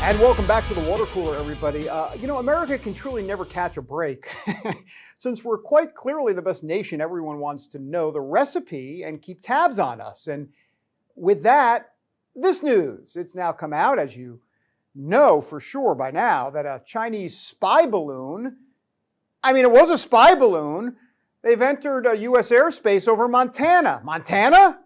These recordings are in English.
And welcome back to the water cooler, everybody. America can truly never catch a break. Since we're quite clearly the best nation, everyone wants to know the recipe and keep tabs on us. And with that, this news. It's now come out, as you know for sure by now, that a Chinese spy balloon, it was a spy balloon, they've entered U.S. airspace over Montana. Montana?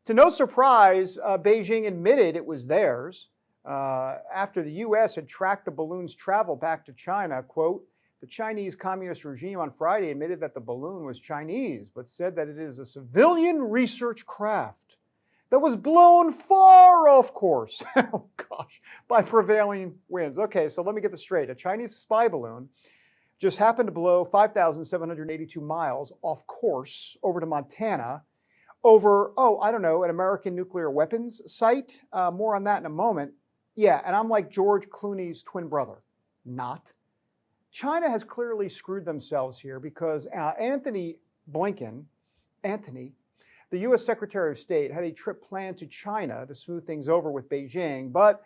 To no surprise, Beijing admitted it was theirs. After the U.S. had tracked the balloon's travel back to China, quote, the Chinese Communist regime on Friday admitted that the balloon was Chinese, but said that it is a civilian research craft that was blown far off course, oh gosh, by prevailing winds. Okay, so let me get this straight. A Chinese spy balloon just happened to blow 5,782 miles off course over to Montana over, an American nuclear weapons site. More on that in a moment. Yeah, and I'm like George Clooney's twin brother. Not. China has clearly screwed themselves here because Anthony Blinken, the U.S. Secretary of State, had a trip planned to China to smooth things over with Beijing, but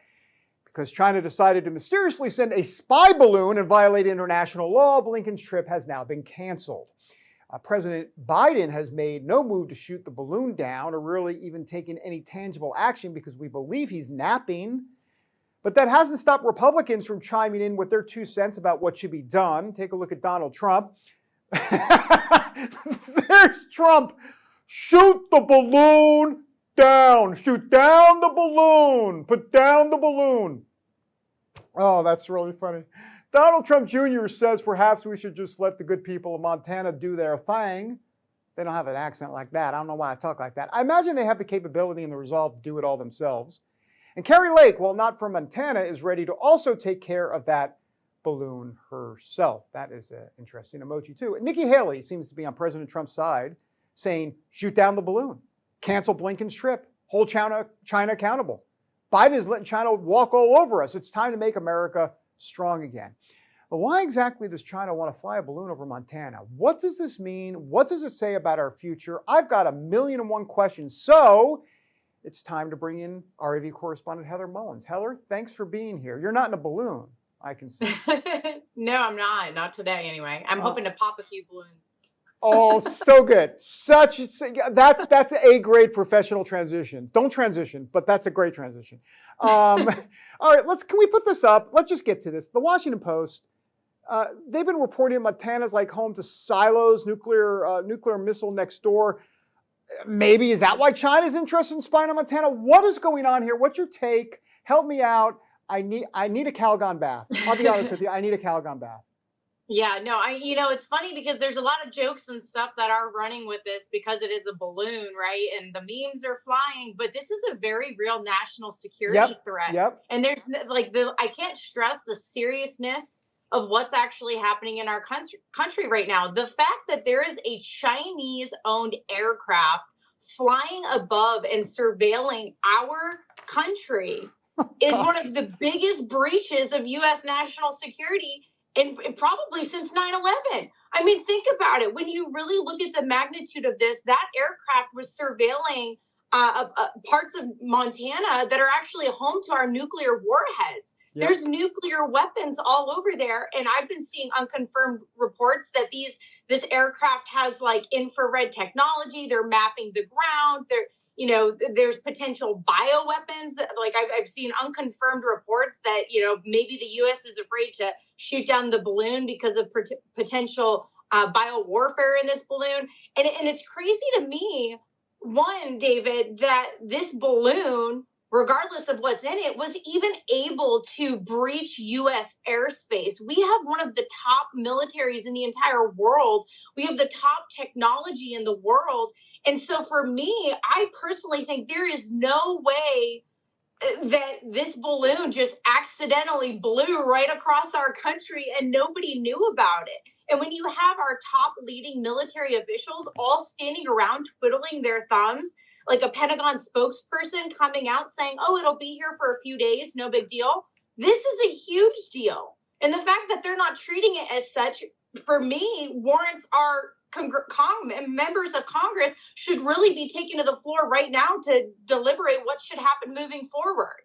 because China decided to mysteriously send a spy balloon and violate international law, Blinken's trip has now been canceled. President Biden has made no move to shoot the balloon down or really even taken any tangible action because we believe he's napping. But that hasn't stopped Republicans from chiming in with their 2 cents about what should be done. Take a look at Donald Trump. There's Trump. Shoot the balloon down. Shoot down the balloon. Put down the balloon. Oh, that's really funny. Donald Trump Jr. says perhaps we should just let the good people of Montana do their thing. They don't have an accent like that. I don't know why I talk like that. I imagine they have the capability and the resolve to do it all themselves. And Carrie Lake, while not from Montana, is ready to also take care of that balloon herself. That is an interesting emoji, too. Nikki Haley seems to be on President Trump's side, saying, shoot down the balloon, cancel Blinken's trip, hold China accountable. Biden is letting China walk all over us. It's time to make America strong again. But why exactly does China want to fly a balloon over Montana? What does this mean? What does it say about our future? I've got 1,000,001 questions. So it's time to bring in RAV correspondent Heather Mullins. Heather, thanks for being here. You're not in a balloon, I can see. No, I'm not. Not today, anyway. I'm hoping to pop a few balloons. Oh, so good. That's a grade professional transition. Don't transition, but that's a great transition. All right, can we put this up? Let's just get to this. The Washington Post, they've been reporting Montana's like home to silos, nuclear missile next door. Maybe is that why China's interested in spying on Montana? What is going on here? What's your take? Help me out. I need a Calgon bath. I'll be honest with you. I need a Calgon bath. Yeah, no, it's funny because there's a lot of jokes and stuff that are running with this because it is a balloon, right? And the memes are flying, but this is a very real national security threat. Yep. And there's I can't stress the seriousness of what's actually happening in our country right now. The fact that there is a Chinese-owned aircraft flying above and surveilling our country is one of the biggest breaches of U.S. national security and probably since 9/11. I mean, think about it. When you really look at the magnitude of this, that aircraft was surveilling parts of Montana that are actually home to our nuclear warheads. Yep. There's nuclear weapons all over there. And I've been seeing unconfirmed reports that this aircraft has like infrared technology. They're mapping the ground. There's potential bioweapons. Like I've seen unconfirmed reports that, maybe the U.S. is afraid to shoot down the balloon because of potential biowarfare in this balloon. And it's crazy to me, one, David, that this balloon, regardless of what's in it, was even able to breach U.S. airspace. We have one of the top militaries in the entire world. We have the top technology in the world. And so for me, I personally think there is no way that this balloon just accidentally blew right across our country and nobody knew about it. And when you have our top leading military officials all standing around twiddling their thumbs, like a Pentagon spokesperson coming out saying, oh, it'll be here for a few days, no big deal. This is a huge deal. And the fact that they're not treating it as such, for me, warrants our members of Congress should really be taken to the floor right now to deliberate what should happen moving forward.